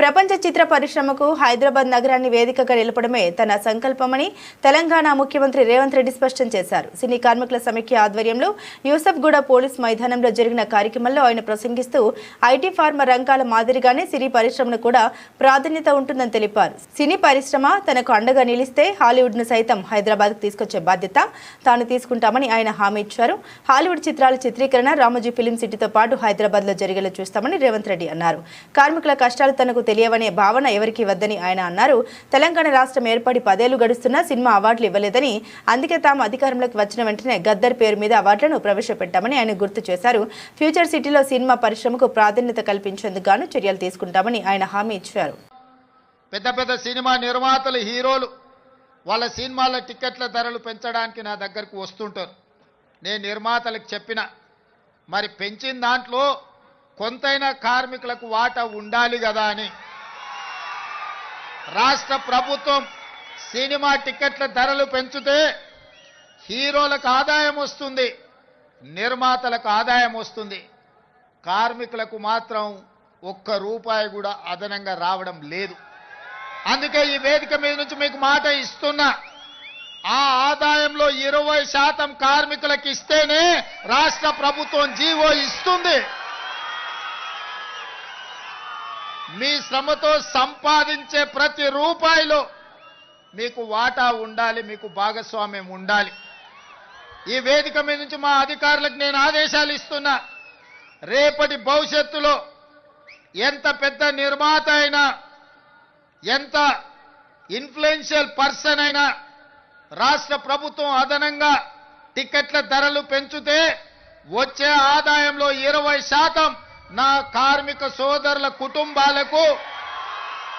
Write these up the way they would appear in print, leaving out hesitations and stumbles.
ప్రపంచ చిత్ర పరిశ్రమకు హైదరాబాద్ నగరాన్ని వేదికగా నిలపడమే తన సంకల్పమని తెలంగాణ ముఖ్యమంత్రి రేవంత్ రెడ్డి స్పష్టం చేశారు. సినీ కార్మికుల సమైక్య ఆధ్వర్యంలో యూసఫ్గూడ పోలీస్ మైదానంలో జరిగిన కార్యక్రమంలో ఆయన ప్రసంగిస్తూ ఐటీ ఫార్మా రంగాల మాదిరిగానే సినీ పరిశ్రమను కూడా ప్రాధాన్యత ఉంటుందని తెలిపారు. సినీ పరిశ్రమ తనకు అండగా నిలిస్తే హాలీవుడ్ను సైతం హైదరాబాద్కు తీసుకొచ్చే బాధ్యత తాను తీసుకుంటామని ఆయన హామీ ఇచ్చారు. హాలీవుడ్ చిత్రాల చిత్రీకరణ రామోజీ ఫిలిం సిటీతో పాటు హైదరాబాద్లో జరిగేలా చూస్తామని రేవంత్ రెడ్డి అన్నారు. కార్మికుల కష్టాలు తనకు తెలియవనే భావన ఎవరికి వద్దని ఆయన అన్నారు. తెలంగాణ రాష్ట్రం ఏర్పడి 10 ఏళ్లు గడుస్తున్నా సినిమా అవార్డులు ఇవ్వలేదని, అందుకే తాము అధికారంలోకి వచ్చిన వెంటనే గద్దర్ పేరు మీద అవార్డులను ప్రవేశపెట్టామని ఆయన గుర్తు చేశారు. ఫ్యూచర్ సిటీలో సినిమా పరిశ్రమకు ప్రాధాన్యత కల్పించేందుకు గాను చర్యలు తీసుకుంటామని ఆయన హామీ ఇచ్చారు. పెద్ద పెద్ద సినిమా నిర్మాతలు, హీరోలు వాళ్ళ సినిమాల టికెట్ల ధరలు పెంచడానికి నా దగ్గరకు వస్తుంటారు. నేను నిర్మాతలకు చెప్పిన, మరి పెంచిన దాంట్లో కొంతైనా కార్మికులకు వాటా ఉండాలి కదా అని. రాష్ట్ర ప్రభుత్వం సినిమా టికెట్ల ధరలు పెంచితే హీరోలకు ఆదాయం వస్తుంది, నిర్మాతలకు ఆదాయం వస్తుంది, కార్మికులకు మాత్రం ఒక్క రూపాయి కూడా అదనంగా రావడం లేదు. అందుకే ఈ వేదిక మీద నుంచి మీకు మాట ఇస్తున్నా, ఆ ఆదాయంలో 20% కార్మికులకు ఇస్తేనే రాష్ట్ర ప్రభుత్వం జీవో ఇస్తుంది. మీ శ్రమతో సంపాదించే ప్రతి రూపాయిలో మీకు వాటా ఉండాలి, మీకు భాగస్వామ్యం ఉండాలి. ఈ వేదిక మీద నుంచి మా అధికారులకు నేను ఆదేశాలు ఇస్తున్నా, రేపటి భవిష్యత్తులో ఎంత పెద్ద నిర్మాత అయినా, ఎంత ఇన్ఫ్లుయెన్షియల్ పర్సన్ అయినా రాష్ట్ర ప్రభుత్వం అదనంగా టికెట్ల ధరలు పెంచితే వచ్చే ఆదాయంలో 20% నా కార్మిక సోదరుల కుటుంబాలకు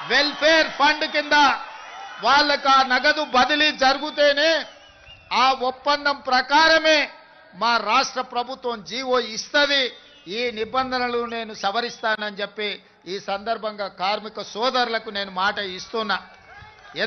వెల్ఫేర్ ఫండ్ కింద వాళ్ళకు ఆ నగదు బదిలీ జరిగితేనే ఆ ఒప్పందం ప్రకారమే మా రాష్ట్ర ప్రభుత్వం జీవో ఇస్తుంది. ఈ నిబంధనలు నేను సవరిస్తానని చెప్పి ఈ సందర్భంగా కార్మిక సోదరులకు నేను మాట ఇస్తున్నా.